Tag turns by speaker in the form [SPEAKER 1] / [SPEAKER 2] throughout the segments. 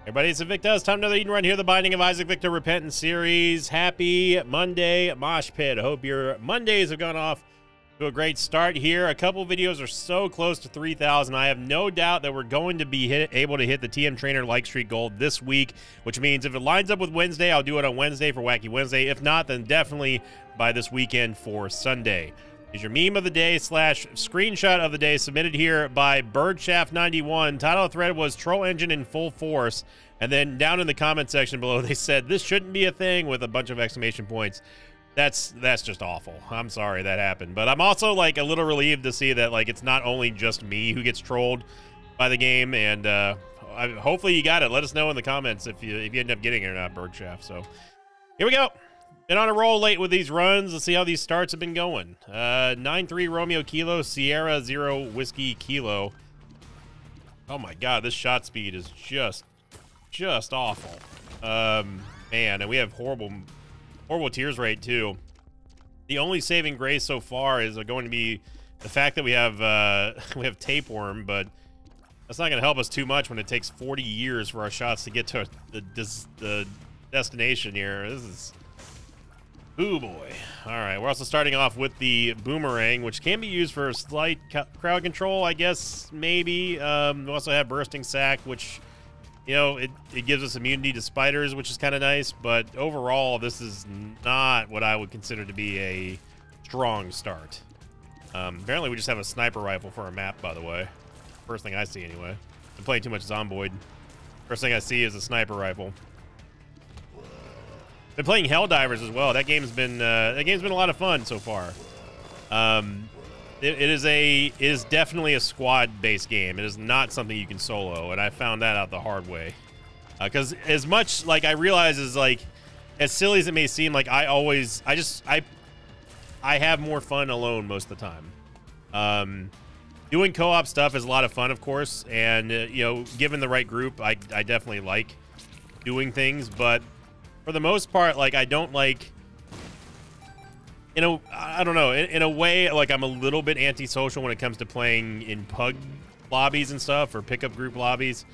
[SPEAKER 1] Everybody, it's Victor. It's time for another Eden Run here, the Binding of Isaac Victor Repentance series. Happy Monday, Mosh Pit. I hope your Mondays have gone off to a great start here. A couple videos are so close to 3,000. I have no doubt that we're going to be able to hit the TM Trainer like streak goal this week, which means if it lines up with Wednesday, I'll do it on Wednesday for Wacky Wednesday. If not, then definitely by this weekend for Sunday. Is your meme of the day / screenshot of the day submitted here by Birdshaft91. Title of the thread was Troll Engine in full force. And then down in the comment section below, they said, this shouldn't be a thing with a bunch of exclamation points. That's just awful. I'm sorry that happened. But I'm also like a little relieved to see that like it's not only just me who gets trolled by the game. And hopefully you got it. Let us know in the comments if you end up getting it or not, Birdshaft. So here we go. Been on a roll late with these runs. Let's see how these starts have been going. 9-3 Romeo Kilo, Sierra 0 Whiskey Kilo. Oh my God, this shot speed is just awful. Man, and we have horrible tears rate too. The only saving grace so far is going to be the fact that we have tapeworm, but that's not going to help us too much when it takes 40 years for our shots to get to the destination here. This is... Ooh, boy. All right, we're also starting off with the Boomerang, which can be used for slight crowd control, I guess, maybe. We also have Bursting Sack, which, you know, it gives us immunity to spiders, which is kind of nice. But overall, this is not what I would consider to be a strong start. Apparently, we just have a sniper rifle for our map, by the way. First thing I see, anyway. I'm playing too much Zomboid. First thing I see is a sniper rifle. Been playing Helldivers as well. That game's been a lot of fun so far. It is definitely a squad-based game. It is not something you can solo, and I found that out the hard way. Because as much like I realize is like as silly as it may seem, like I have more fun alone most of the time. Doing co-op stuff is a lot of fun, of course, and you know, given the right group, I definitely like doing things, but for the most part, like, I don't like, you know, I don't know, in a way, like, I'm a little bit antisocial when it comes to playing in pug lobbies and stuff, or pickup group lobbies.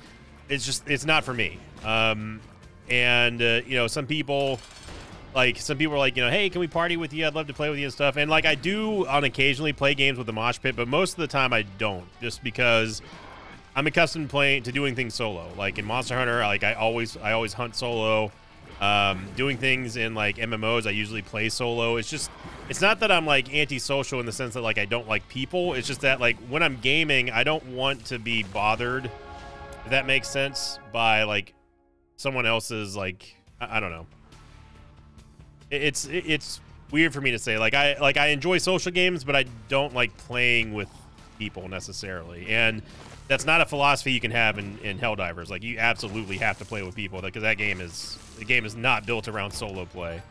[SPEAKER 1] It's not for me. You know, some people are like, you know, hey, can we party with you? I'd love to play with you and stuff. And, like, I do on occasionally play games with the Mosh Pit, but most of the time I don't, just because I'm accustomed to doing things solo. Like, in Monster Hunter, like, I always hunt solo. Doing things in like MMOs, I usually play solo. It's not that I'm like antisocial in the sense that like I don't like people. It's just that like when I'm gaming, I don't want to be bothered, if that makes sense, by like someone else's like I don't know. It's weird for me to say. Like I enjoy social games, but I don't like playing with people necessarily. And that's not a philosophy you can have in Helldivers. Like, you absolutely have to play with people, because the game is not built around solo play.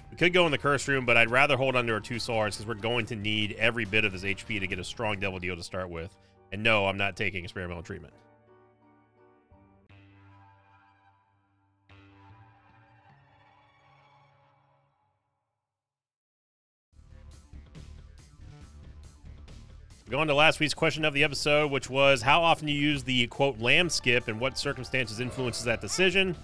[SPEAKER 1] We could go in the Curse Room, but I'd rather hold under our 2 swords, because we're going to need every bit of his HP to get a strong Devil Deal to start with. And no, I'm not taking experimental treatment. Going to last week's question of the episode, which was how often you use the, quote, lamb skip and what circumstances influences that decision.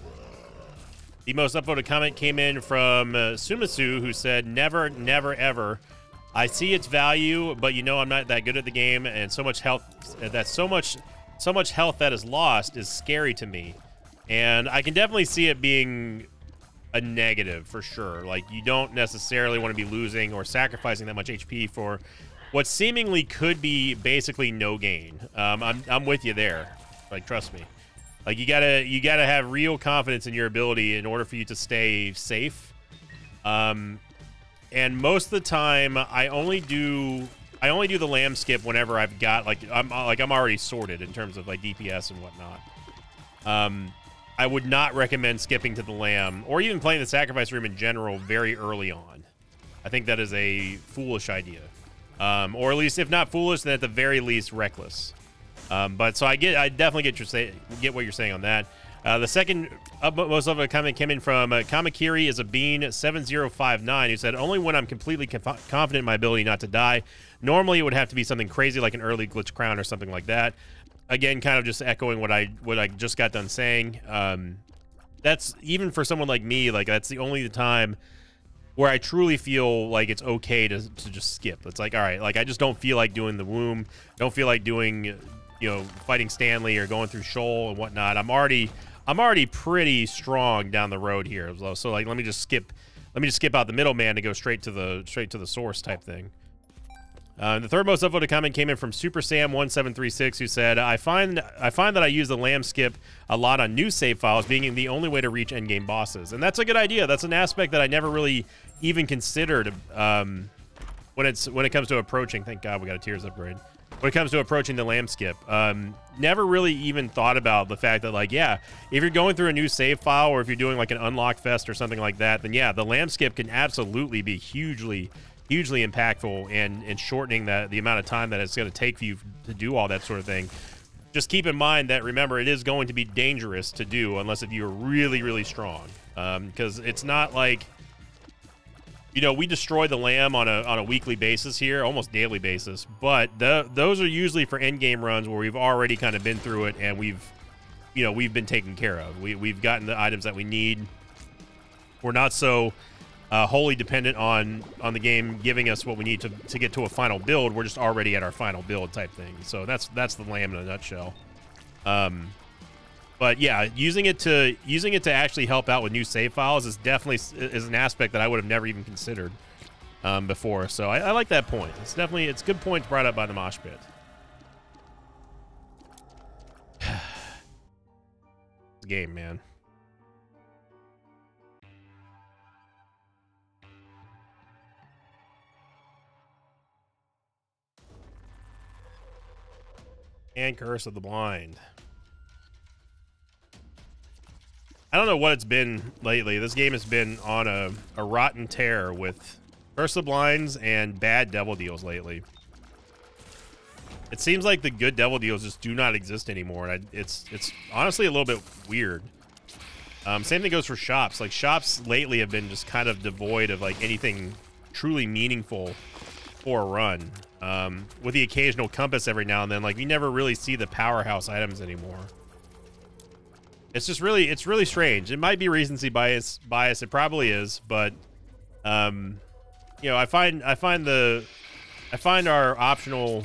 [SPEAKER 1] The most upvoted comment came in from Sumasu, who said, never, never, ever. I see its value, but you know I'm not that good at the game, and so much health that is lost is scary to me. And I can definitely see it being a negative for sure. Like, you don't necessarily want to be losing or sacrificing that much HP for what seemingly could be basically no gain. I'm with you there. Like, trust me. Like, you gotta have real confidence in your ability in order for you to stay safe. And most of the time, I only do the lamb skip whenever I've got I'm already sorted in terms of like DPS and whatnot. I would not recommend skipping to the lamb or even playing the sacrifice room in general very early on. I think that is a foolish idea. Or at least, if not foolish, then at the very least reckless. But so I definitely get what you're saying on that. The second most of a comment came in from Kamakiri is a Bean 7059, who said, only when I'm completely confident in my ability not to die. Normally it would have to be something crazy like an early glitch crown or something like that. Again, kind of just echoing what I just got done saying. That's even for someone like me, like that's the only time where I truly feel like it's okay to just skip. It's like, all right, like I just don't feel like doing the womb, don't feel like doing, you know, fighting Stanley or going through Shoal and whatnot. I'm already pretty strong down the road here. So like, let me just skip out the middleman to go straight to the source type thing. The third most upvoted comment came in from Super Sam 1736, who said, I find that I use the lam skip a lot on new save files, being the only way to reach endgame bosses. And that's a good idea. That's an aspect that I never really even considered when it comes to approaching. Thank God we got a Tears upgrade. When it comes to approaching the lam skip, never really even thought about the fact that, like, yeah, if you're going through a new save file or if you're doing like an unlock fest or something like that, then yeah, the lam skip can absolutely be hugely impactful and shortening the amount of time that it's going to take for you to do all that sort of thing. Just keep in mind that, remember, it is going to be dangerous to do unless if you're really strong, because it's not like, you know, we destroy the lamb on a weekly basis here, almost daily basis, but those are usually for end game runs where we've already kind of been through it and we've been taken care of. We've gotten the items that we need. We're not so wholly dependent on the game giving us what we need to get to a final build. We're just already at our final build type thing. So that's the lamb in a nutshell. But yeah, using it to actually help out with new save files is definitely an aspect that I would have never even considered before. So I like that point. It's a good point brought up by the Mosh Pit. Game, man. And Curse of the Blind. I don't know what it's been lately. This game has been on a rotten tear with Curse of the Blinds and bad devil deals lately. It seems like the good devil deals just do not exist anymore. And it's honestly a little bit weird. Same thing goes for shops. Like, shops lately have been just kind of devoid of like anything truly meaningful for a run. With the occasional compass every now and then, like, you never really see the powerhouse items anymore. It's really strange. It might be recency bias. It probably is, but you know, I find our optional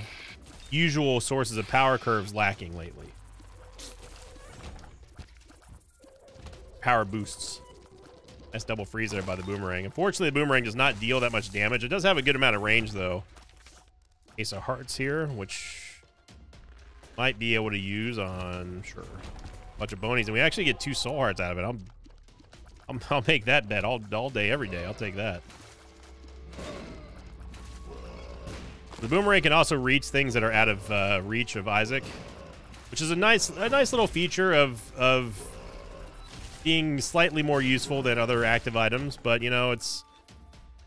[SPEAKER 1] usual sources of power curves lacking lately. Power boosts. That's double freeze there by the boomerang. Unfortunately, the boomerang does not deal that much damage. It does have a good amount of range though. Ace of Hearts here, which might be able to use on, sure, a bunch of bonies, and we actually get 2 soul hearts out of it. I'll make that bet all day, every day. I'll take that. The boomerang can also reach things that are out of reach of Isaac, which is a nice little feature of being slightly more useful than other active items. But you know, it's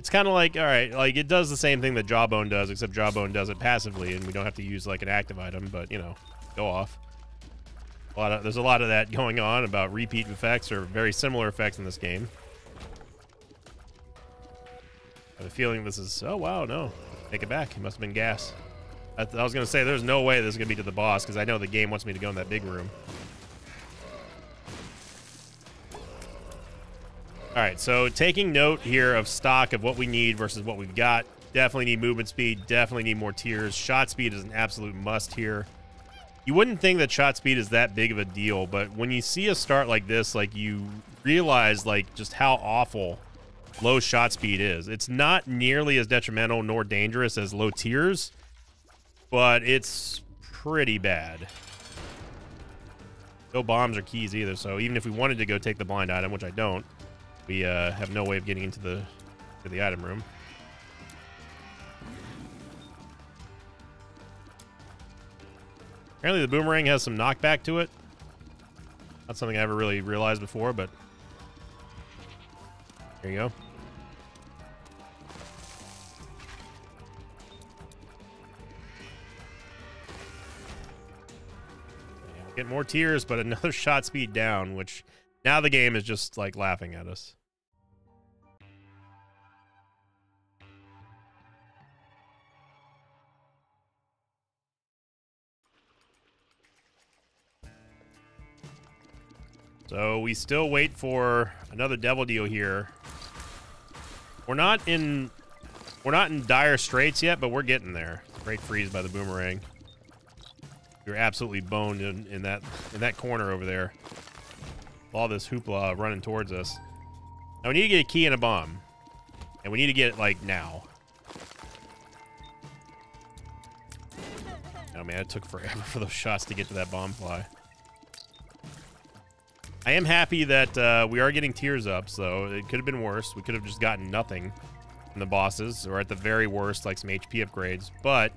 [SPEAKER 1] kind of like, all right, like it does the same thing that Jawbone does, except Jawbone does it passively, and we don't have to use like an active item. But you know, go off. There's a lot of that going on about repeat effects or very similar effects in this game. I have a feeling this is, oh wow, no, take it back. It must have been gas. I was gonna say there's no way this is gonna be to the boss because I know the game wants me to go in that big room. All right, so taking note here of stock of what we need versus what we've got. Definitely need movement speed, definitely need more tiers. Shot speed is an absolute must here. You wouldn't think that shot speed is that big of a deal, but when you see a start like this, like you realize like just how awful low shot speed is. It's not nearly as detrimental nor dangerous as low tiers, but it's pretty bad. No bombs or keys either, so even if we wanted to go take the blind item, which I don't, we have no way of getting into the item room. Apparently the boomerang has some knockback to it. Not something I ever really realized before, but there you go. Get more tiers, but another shot speed down, which now the game is just like laughing at us. So we still wait for another devil deal here. We're not in dire straits yet, but we're getting there. Great freeze by the boomerang. You're absolutely boned in that corner over there. All this hoopla running towards us. Now we need to get a key and a bomb. And we need to get it like now. Oh man, it took forever for those shots to get to that bomb fly. I am happy that we are getting tiers up, so it could have been worse. We could have just gotten nothing from the bosses, or at the very worst, like some HP upgrades. But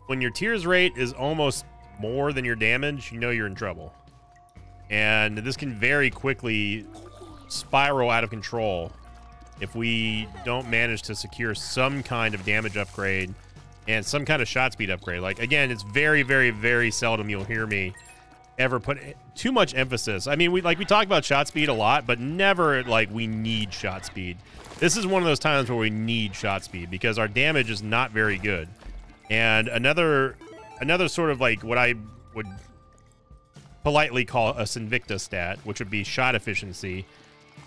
[SPEAKER 1] when your tiers rate is almost more than your damage, you know you're in trouble. And this can very quickly spiral out of control if we don't manage to secure some kind of damage upgrade and some kind of shot speed upgrade. Like, again, it's very, very, very seldom you'll hear me ever put too much emphasis. I mean, we talk about shot speed a lot, but never like we need shot speed. This is one of those times where we need shot speed because our damage is not very good. And another sort of like what I would politely call a Sinvicta stat, which would be shot efficiency.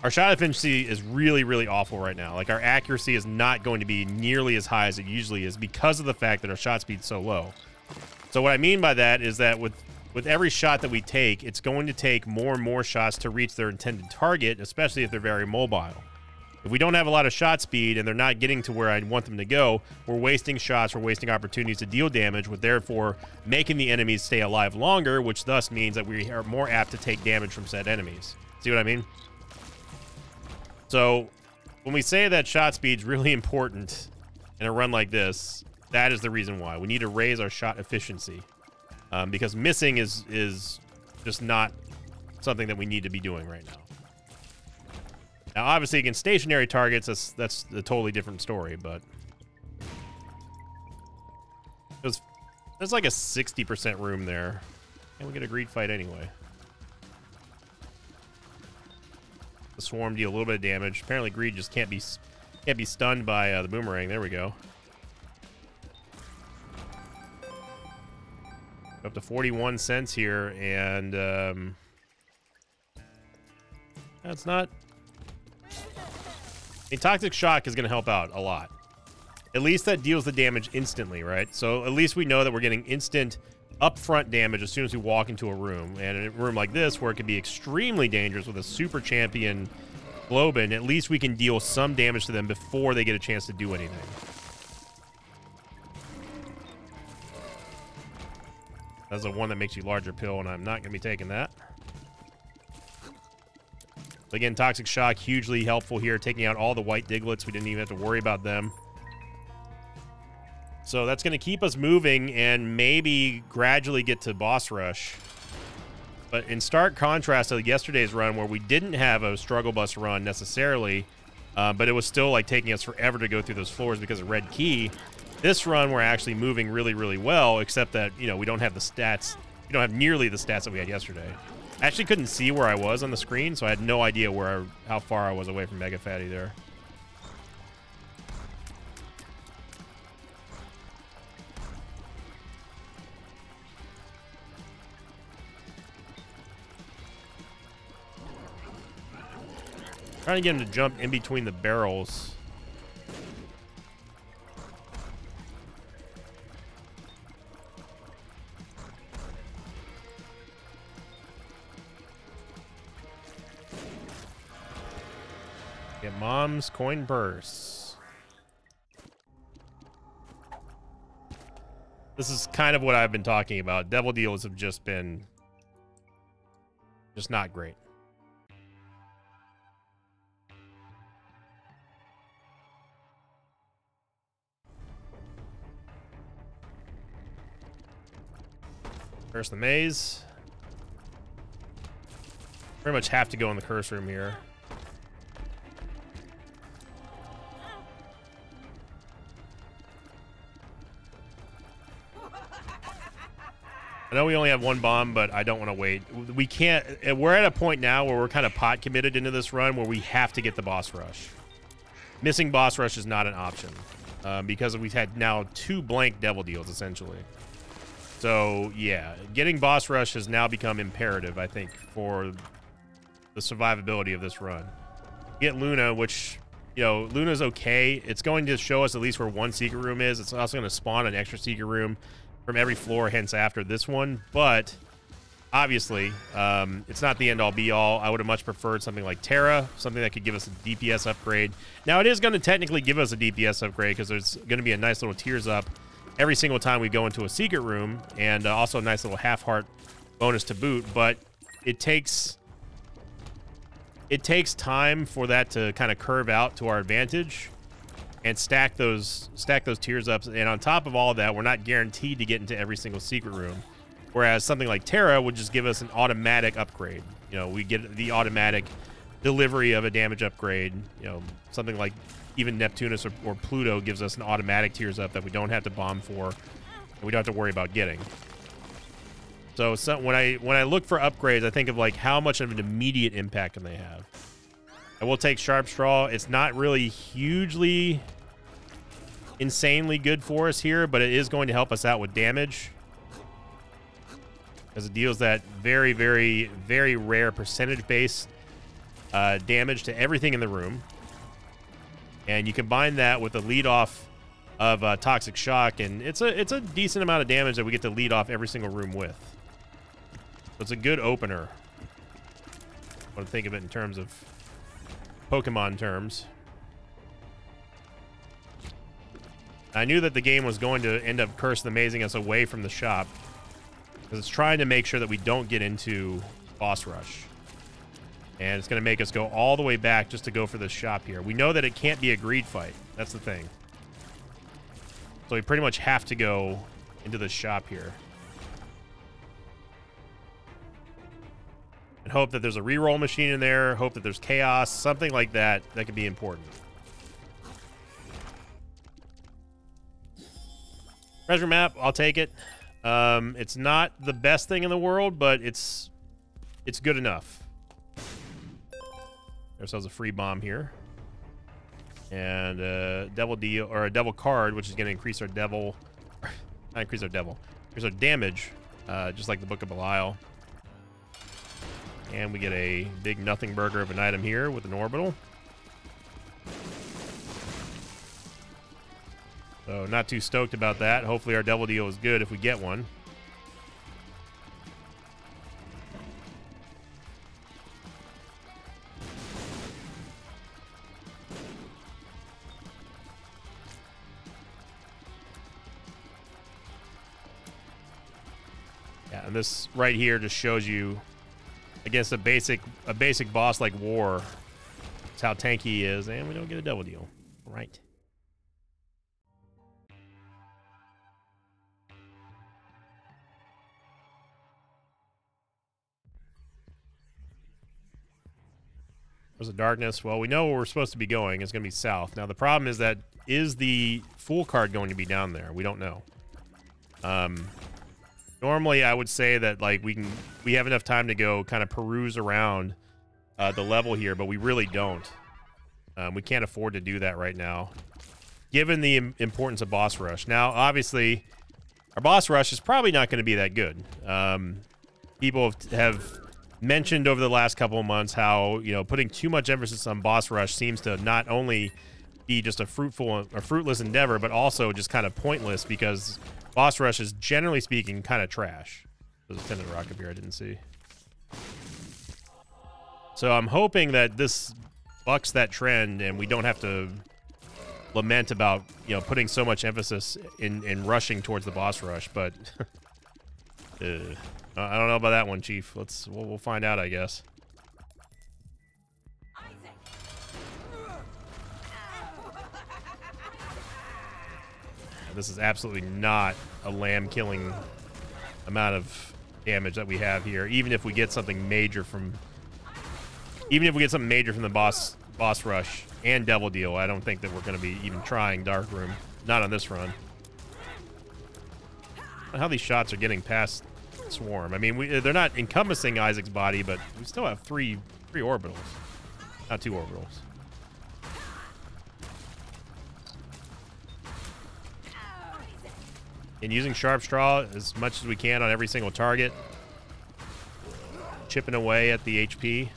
[SPEAKER 1] Our shot efficiency is really, really awful right now. Like, our accuracy is not going to be nearly as high as it usually is because of the fact that our shot speed is so low. So what I mean by that is that with every shot that we take, it's going to take more and more shots to reach their intended target, especially if they're very mobile. If we don't have a lot of shot speed and they're not getting to where I want them to go, we're wasting shots, we're wasting opportunities to deal damage, with therefore making the enemies stay alive longer, which thus means that we are more apt to take damage from said enemies. See what I mean? So when we say that shot speed's really important in a run like this, that is the reason why. We need to raise our shot efficiency. Because missing is just not something that we need to be doing right now. Now, obviously, against stationary targets, that's a totally different story, but there's like a 60% room there. And we get a greed fight anyway. The swarm deal a little bit of damage. Apparently, greed just can't be stunned by the boomerang. There we go. Up to 41 cents here, and that's not. A Toxic Shock is going to help out a lot. At least that deals the damage instantly, right? So at least we know that we're getting instant upfront damage as soon as we walk into a room. And in a room like this, where it could be extremely dangerous with a super champion Globin, at least we can deal some damage to them before they get a chance to do anything. That's the one that makes you larger pill, and I'm not going to be taking that. Again, Toxic Shock, hugely helpful here, taking out all the white Digletts. We didn't even have to worry about them. So that's going to keep us moving and maybe gradually get to boss rush. But in stark contrast to yesterday's run, where we didn't have a struggle bus run necessarily, but it was still like taking us forever to go through those floors because of red key, this run we're actually moving really, really well, except that, you know, we don't have the stats. We don't have nearly the stats that we had yesterday. I actually couldn't see where I was on the screen, so I had no idea how far I was away from Mega Fatty there. Trying to get him to jump in between the barrels. Get Mom's coin bursts. This is kind of what I've been talking about. Devil deals have just been not great. Curse the maze. Pretty much have to go in the curse room here. I know we only have one bomb, but I don't want to wait. We can't. We're at a point now where we're kind of pot committed into this run where we have to get the boss rush. Missing boss rush is not an option because we've had now 2 blank devil deals essentially. So yeah, getting boss rush has now become imperative, I think, for the survivability of this run. Get Luna, which, you know, Luna's okay. It's going to show us at least where one secret room is. It's also going to spawn an extra secret room from every floor, hence after this one. But obviously, it's not the end-all be-all. I would have much preferred something like Terra, something that could give us a DPS upgrade. Now, it is going to technically give us a DPS upgrade because there's going to be a nice little tears up every single time we go into a secret room, and also a nice little half-heart bonus to boot. But it takes time for that to kind of curve out to our advantage and stack those tears ups. And on top of all of that, we're not guaranteed to get into every single secret room. Whereas something like Terra would just give us an automatic upgrade. You know, we get the automatic delivery of a damage upgrade. You know, something like even Neptunus or Pluto gives us an automatic tears up that we don't have to bomb for, and we don't have to worry about getting. So when I look for upgrades, I think of like how much of an immediate impact can they have. I will take Sharp Straw. It's not really hugely insanely good for us here, but it is going to help us out with damage, because it deals that very, very, very rare percentage-based damage to everything in the room. And you combine that with the lead off of Toxic Shock, and it's a decent amount of damage that we get to lead off every single room with. So it's a good opener. I want to think of it in terms of Pokemon terms. I knew that the game was going to end up cursed and amazing us away from the shop, because it's trying to make sure that we don't get into boss rush. And it's going to make us go all the way back just to go for this shop here. We know that it can't be a greed fight. That's the thing. So we pretty much have to go into the shop here. And hope that there's a reroll machine in there. Hope that there's chaos. Something like that that could be important. Treasure map, I'll take it. It's not the best thing in the world, but it's good enough. Ourselves a free bomb here, and a devil deal, or a devil card, which is going to increase our devil, not increase our devil, increase our damage, just like the Book of Belial. And we get a big nothing burger of an item here with an orbital. So not too stoked about that. Hopefully our devil deal is good if we get one. Yeah, and this right here just shows you against a basic boss like War, it's how tanky he is, and we don't get a devil deal. All right. There's a darkness. Well, we know where we're supposed to be going. It's going to be south. Now, the problem is that is the Fool card going to be down there? We don't know. Normally, I would say that like we have enough time to go kind of peruse around the level here, but we really don't. We can't afford to do that right now, given the importance of boss rush. Now, obviously, our boss rush is probably not going to be that good. People have mentioned over the last couple of months how, you know, putting too much emphasis on boss rush seems to not only be just a fruitless endeavor, but also just kind of pointless, because boss rush is, generally speaking, kind of trash. There's a Tendon Rock up here I didn't see. So I'm hoping that this bucks that trend and we don't have to lament about, you know, putting so much emphasis in rushing towards the boss rush, but I don't know about that one, Chief. We'll find out, I guess. This is absolutely not a lamb-killing amount of damage that we have here. Even if we get something major from, the boss rush and devil deal, I don't think that we're going to be even trying Dark Room. Not on this run. How these shots are getting past swarm. I mean, they're not encompassing Isaac's body, but we still have three orbitals. Not 2 orbitals. And using Sharp Straw as much as we can on every single target. Chipping away at the HP.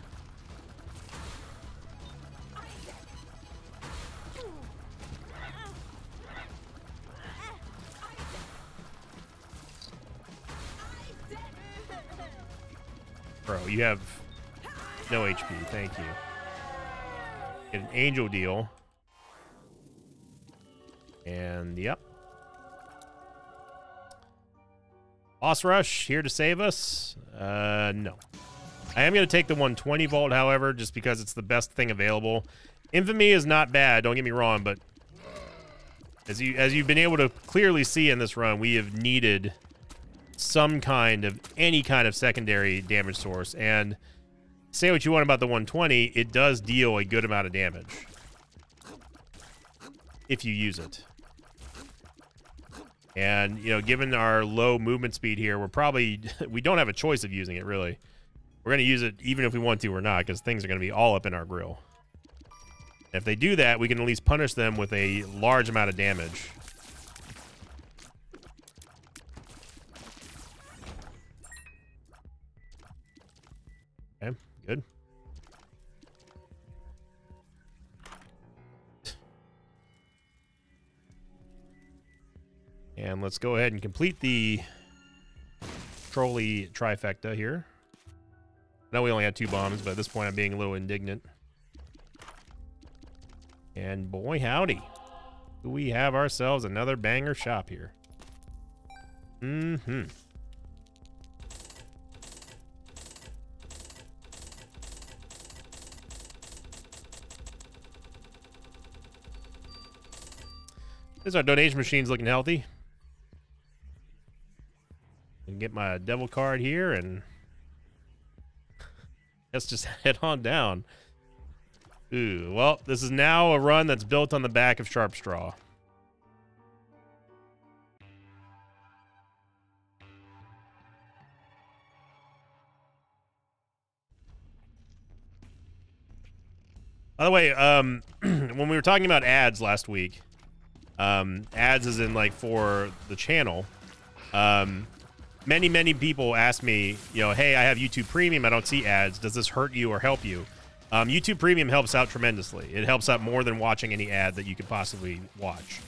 [SPEAKER 1] Bro, you have no HP. Thank you. Get an angel deal. And, yep. Boss Rush here to save us? No. I am going to take the 120 volt, however, just because it's the best thing available. Infamy is not bad, don't get me wrong, but as you've been able to clearly see in this run, we have needed any kind of secondary damage source. And say what you want about the 120, it does deal a good amount of damage if you use it. And, you know, given our low movement speed here, we don't have a choice of using it, really. We're going to use it even if we want to or not, because things are going to be all up in our grill. If they do that, we can at least punish them with a large amount of damage. Okay, good. And let's go ahead and complete the trolley trifecta here. I know we only had 2 bombs, but at this point I'm being a little indignant. And boy howdy, do we have ourselves another banger shop here. Mm-hmm. This our donation machine's looking healthy. And get my devil card here, and let's just head on down. Ooh, well, this is now a run that's built on the back of Sharp Straw. By the way, when we were talking about ads last week, ads is in like for the channel. Many people ask me, you know, hey, I have YouTube Premium, I don't see ads. Does this hurt you or help you? YouTube Premium helps out tremendously. It helps out more than watching any ad that you could possibly watch.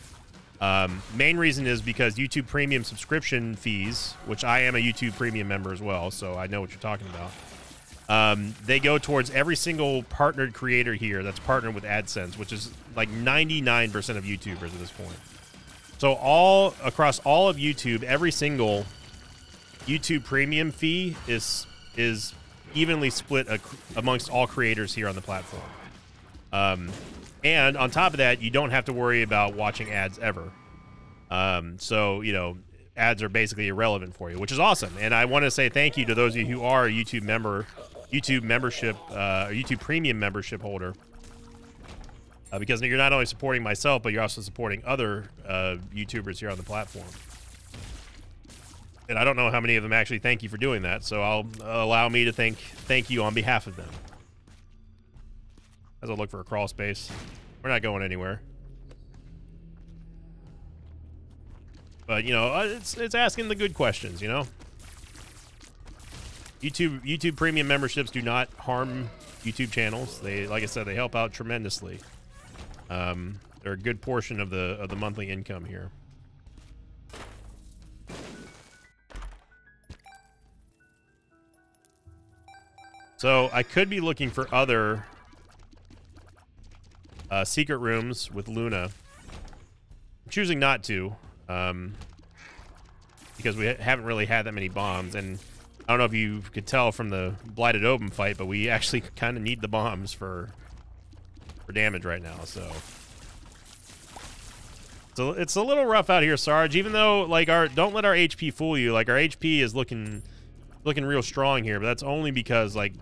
[SPEAKER 1] Main reason is because YouTube Premium subscription fees, which I am a YouTube Premium member as well, so I know what you're talking about. They go towards every single partnered creator here that's partnered with AdSense, which is like 99% of YouTubers at this point. So across all of YouTube, every single YouTube Premium fee is evenly split amongst all creators here on the platform. And on top of that, you don't have to worry about watching ads ever. So, you know, ads are basically irrelevant for you, which is awesome. And I want to say thank you to those of you who are a YouTube membership, YouTube Premium membership holder. Because you're not only supporting myself, but you're also supporting other YouTubers here on the platform. And I don't know how many of them actually thank you for doing that, so I'll allow me to thank you on behalf of them. As I look for a crawl space. We're not going anywhere. But, you know, it's asking the good questions, you know? YouTube Premium memberships do not harm YouTube channels. They, like I said, they help out tremendously. They're a good portion of the monthly income here. So I could be looking for other secret rooms with Luna. I'm choosing not to, because we haven't really had that many bombs, and I don't know if you could tell from the Blighted Open fight, but we actually kind of need the bombs for damage right now. So it's a little rough out here, Sarge. Even though, like, don't let our HP fool you. Like, our HP is looking real strong here, but that's only because, like,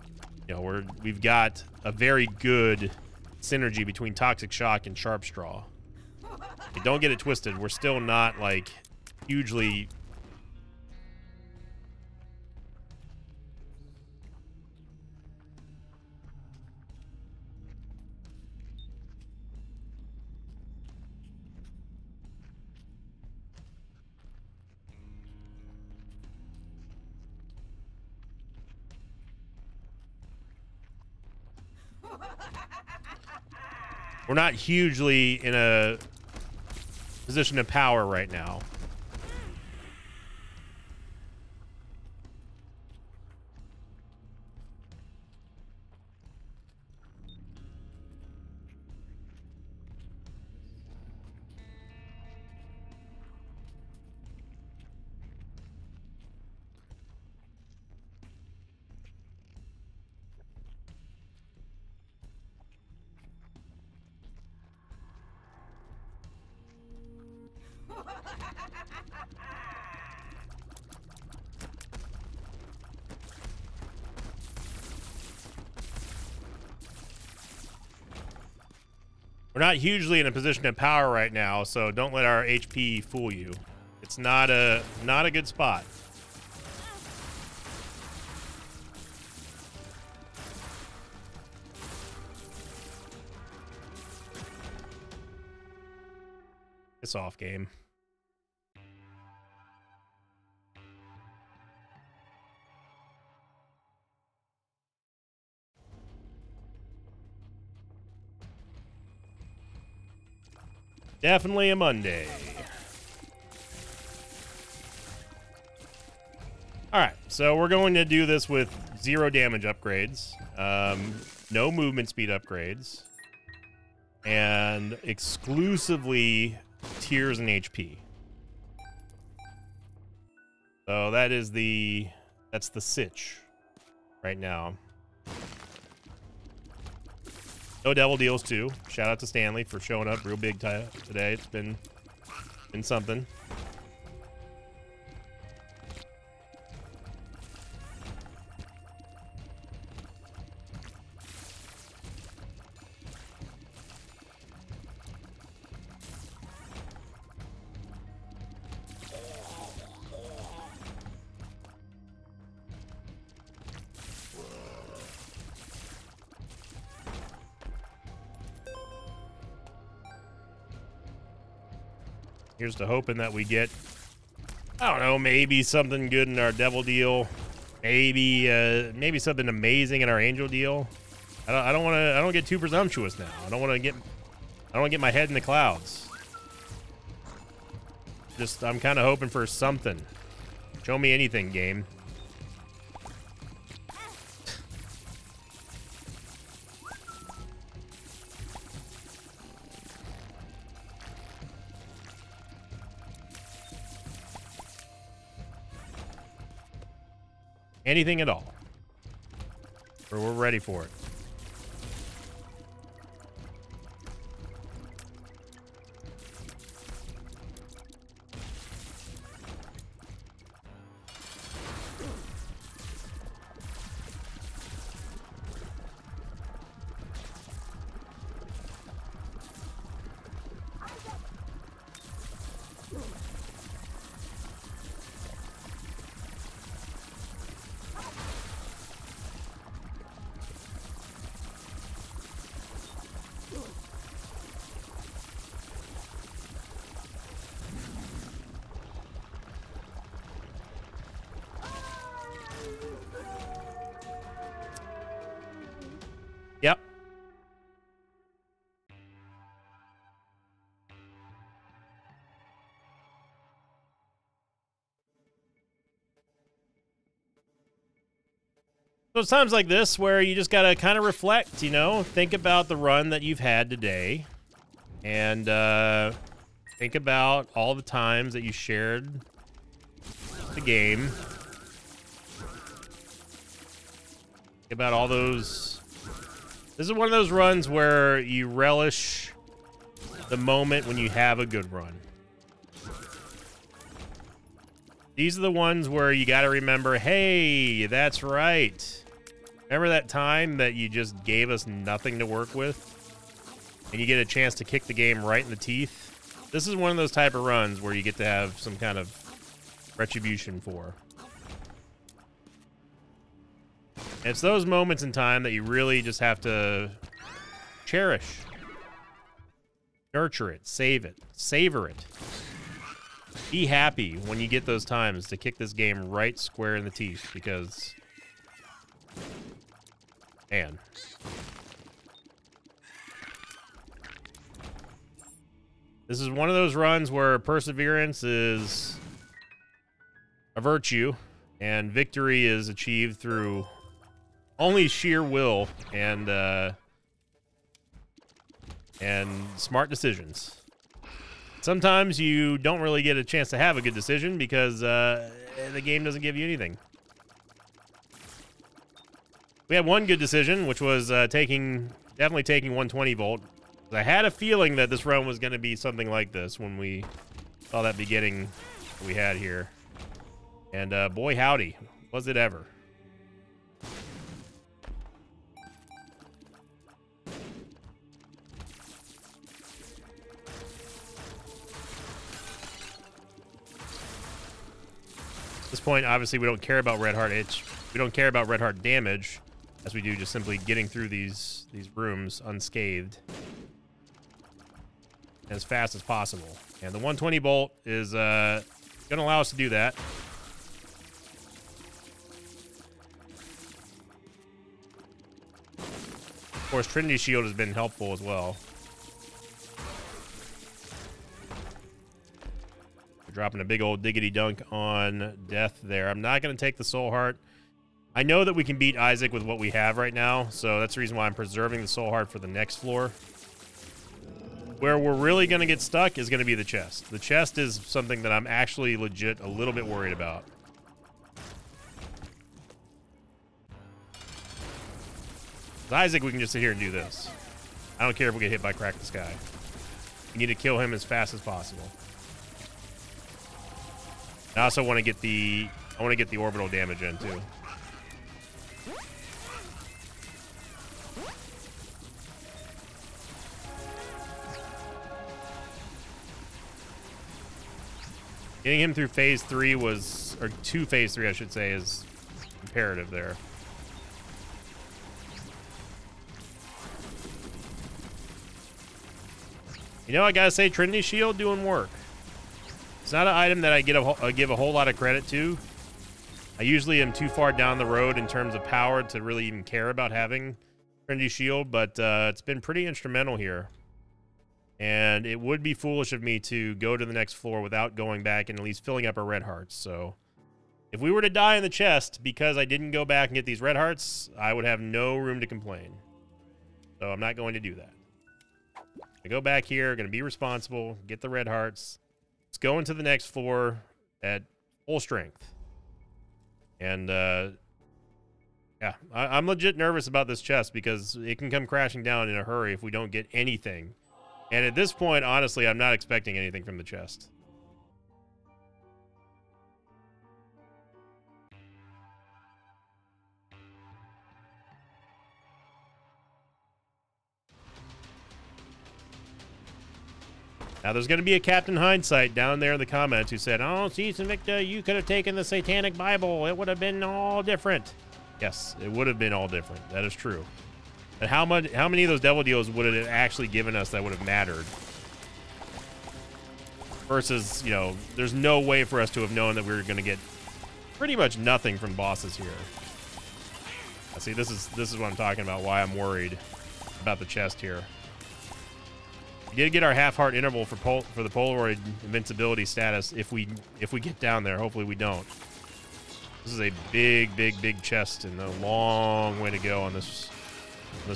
[SPEAKER 1] you know, we've got a very good synergy between Toxic Shock and Sharp Straw. Don't get it twisted. We're still not, like, hugely We're not hugely in a position of power right now. We're not hugely in a position of power right now, so don't let our HP fool you. It's not a good spot. Piss off, game. Definitely a Monday. All right, so we're going to do this with 0 damage upgrades, no movement speed upgrades, and exclusively tears and HP. So that's the sitch right now. No devil deals too. Shout out to Stanley for showing up real big today. It's been something. Here's to hoping that we get, I don't know, maybe something good in our devil deal, maybe something amazing in our angel deal. I don't get too presumptuous now. I don't want to get my head in the clouds. Just I'm kind of hoping for something. Show me anything, game. Anything at all. We're ready for it. Yep. So it's times like this where you just gotta kind of reflect, you know, think about the run that you've had today, and think about all the times that you shared the game. Think about all those. This is one of those runs where you relish the moment when you have a good run. These are the ones where you got to remember, hey, that's right. Remember that time that you just gave us nothing to work with? And you get a chance to kick the game right in the teeth? This is one of those type of runs where you get to have some kind of retribution for. It's those moments in time that you really just have to cherish. Nurture it, save it, savor it. Be happy when you get those times to kick this game right square in the teeth, because, man. This is one of those runs where perseverance is a virtue, and victory is achieved through only sheer will and smart decisions. Sometimes you don't really get a chance to have a good decision because the game doesn't give you anything. We had one good decision, which was definitely taking 120 volt. I had a feeling that this run was going to be something like this when we saw that beginning that we had here. And boy howdy, was it ever. At this point, obviously, we don't care about red heart itch. We don't care about red heart damage, as we do just simply getting through these rooms unscathed as fast as possible. And the 120 bolt is going to allow us to do that. Of course, Trinity Shield has been helpful as well. Dropping a big old diggity dunk on death there. I'm not going to take the Soul Heart. I know that we can beat Isaac with what we have right now, so that's the reason why I'm preserving the Soul Heart for the next floor. Where we're really going to get stuck is going to be the chest. The chest is something that I'm actually legit a little bit worried about. With Isaac, we can just sit here and do this. I don't care if we get hit by Crack the Sky. We need to kill him as fast as possible. I also want to get the orbital damage in too. Getting him through phase 3 was, or to phase 3 I should say, is imperative there. You know, I gotta say, Trinity Shield doing work. It's not an item that I give a whole lot of credit to. I usually am too far down the road in terms of power to really even care about having Trinity Shield, but it's been pretty instrumental here. And it would be foolish of me to go to the next floor without going back and at least filling up our red hearts. So if we were to die in the chest because I didn't go back and get these red hearts, I would have no room to complain. So I'm not going to do that. I go back here, going to be responsible, get the red hearts. Let's go into the next floor at full strength. And, yeah, I'm legit nervous about this chest because it can come crashing down in a hurry if we don't get anything. And at this point, honestly, I'm not expecting anything from the chest. Now, there's going to be a Captain Hindsight down there in the comments who said, oh, Season Victor, you could have taken the Satanic Bible. It would have been all different. Yes, it would have been all different. That is true. And how many of those devil deals would it have actually given us that would have mattered? Versus, you know, there's no way for us to have known that we were going to get pretty much nothing from bosses here. See, this is what I'm talking about, why I'm worried about the chest here. We did get our half-heart interval for the Polaroid invincibility status if we get down there. Hopefully we don't. This is a big chest and a long way to go on this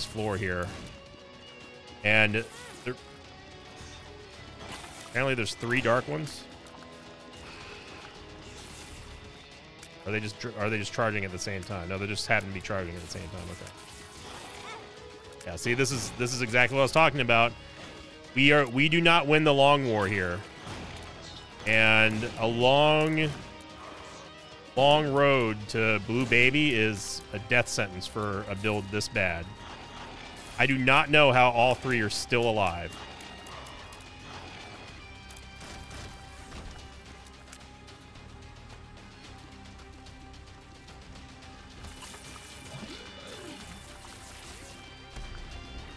[SPEAKER 1] floor here. And apparently there's 3 dark ones. Are they just charging at the same time? No, they just happen to be charging at the same time. Okay. Yeah, see, this is exactly what I was talking about. We do not win the long war here. And a long road to Blue Baby is a death sentence for a build this bad. I do not know how all 3 are still alive.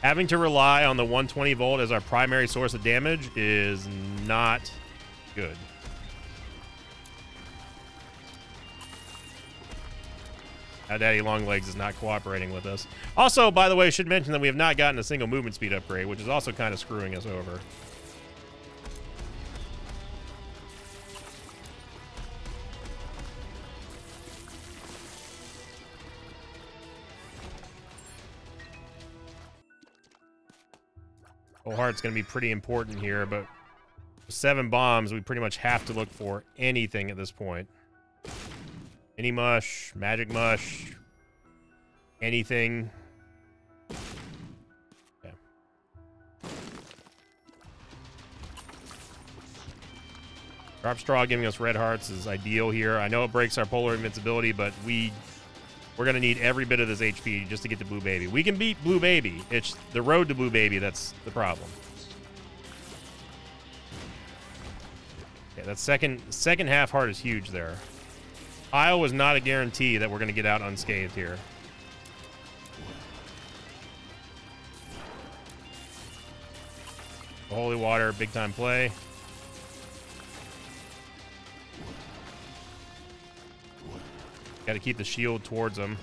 [SPEAKER 1] Having to rely on the 120 volt as our primary source of damage is not good. Now, Daddy Longlegs is not cooperating with us. Also, by the way, I should mention that we have not gotten a single movement speed upgrade, which is also kind of screwing us over. Full Heart's going to be pretty important here, but with 7 bombs, we pretty much have to look for anything at this point. Any mush, magic mush, anything. Okay. Drop Straw giving us red hearts is ideal here. I know it breaks our polar invincibility, but we're going to need every bit of this HP just to get to Blue Baby. We can beat Blue Baby. It's the road to Blue Baby that's the problem. Yeah, that second half heart is huge there. Isle was not a guarantee that we're going to get out unscathed here. The Holy Water, big time play. Got to keep the shield towards them.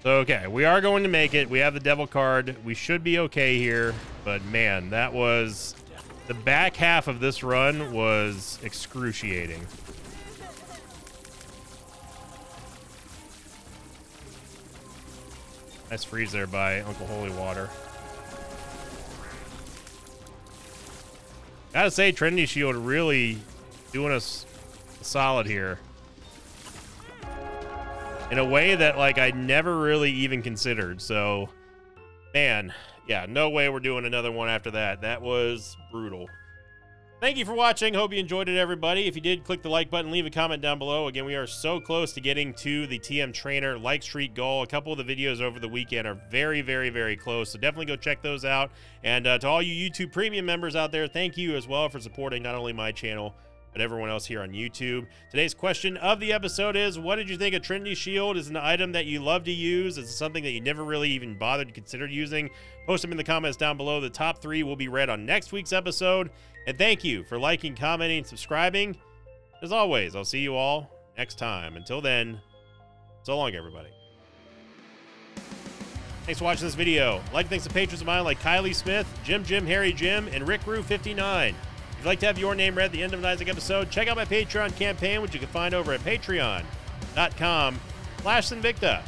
[SPEAKER 1] So, okay, we are going to make it. We have the Devil card. We should be okay here. But, man, that was... The back half of this run was excruciating. Nice freeze there by Uncle Holy Water. Gotta say, Trinity Shield really doing us solid here. In a way that, like, I never really even considered. So, man, yeah, no way we're doing another one after that. That was brutal. Thank you for watching. Hope you enjoyed it, everybody. If you did, click the like button, leave a comment down below. Again, we are so close to getting to the TM Trainer like streak goal. A couple of the videos over the weekend are very, very, very close. So definitely go check those out. And to all you YouTube Premium members out there, thank you as well for supporting not only my channel, but everyone else here on YouTube. Today's question of the episode is, what did you think of Trinity Shield? Is it an item that you love to use? Is it something that you never really even bothered to consider using? Post them in the comments down below. The top 3 will be read on next week's episode. And thank you for liking, commenting, and subscribing. As always, I'll see you all next time. Until then, so long, everybody. Thanks for watching this video. Like, thanks to patrons of mine like Kylie Smith, Jim, Harry Jim, and Rick Roo 59. If you'd like to have your name read at the end of an Isaac episode, check out my Patreon campaign, which you can find over at patreon.com/Sinvicta.